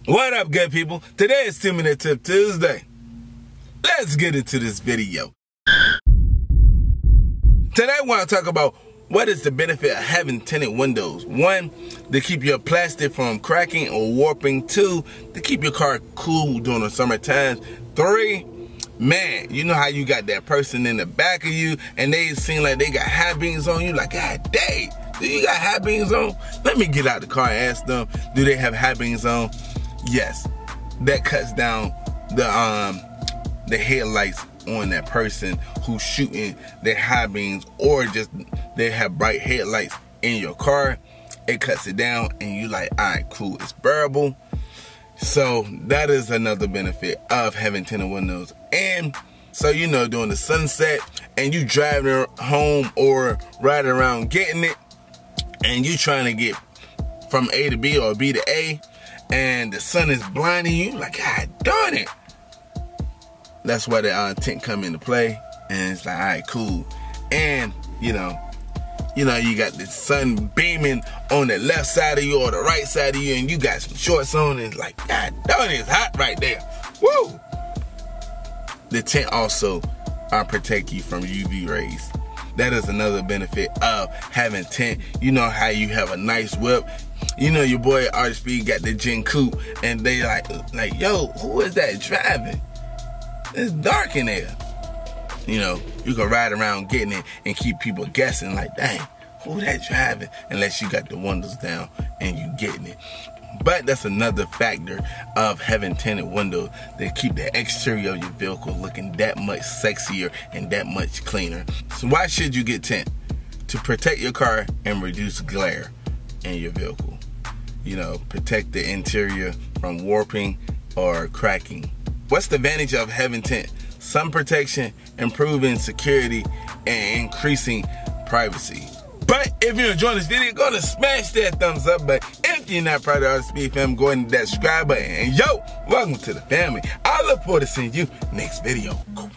What up, good people? Today is 2-Minute Tip Tuesday. Let's get into this video. Today I want to talk about what is the benefit of having tinted windows. 1, to keep your plastic from cracking or warping. 2, to keep your car cool during the summer times. 3, man, you know how you got that person in the back of you and they seem like they got high beams on you, like, God dang, do you got high beams on? Let me get out the car and ask them, do they have high beams on? Yes, that cuts down the headlights on that person who's shooting their high beams, or just they have bright headlights in your car. It cuts it down and you like, alright, cool, it's bearable. So that is another benefit of having tinted windows. And so, you know, during the sunset and you driving home or riding around getting it, and you trying to get from A to B or B to A, and the sun is blinding you, like, God darn it. That's why the tint come into play, and it's like, all right, cool. And you know, you got the sun beaming on the left side of you or the right side of you, and you got some shorts on, and it's like, God darn it, it's hot right there. Woo! The tint also protect you from UV rays. That is another benefit of having tint. You know how you have a nice whip. You know your boy RSP got the Gen Coupe, and they like, yo, who is that driving? It's dark in there. You know, you can ride around getting it and keep people guessing, like, dang, who that driving? Unless you got the windows down and you getting it. But that's another factor of having tinted windows. They keep the exterior of your vehicle looking that much sexier and that much cleaner. So why should you get tint? To protect your car and reduce glare in your vehicle. You know, protect the interior from warping or cracking. What's the advantage of having tint? Sun protection, improving security, and increasing privacy. But if you're enjoying this video, go to smash that thumbs up button. If you're not part of the RSP fam, go ahead and hit that subscribe button. And yo, welcome to the family. I look forward to seeing you next video. Go.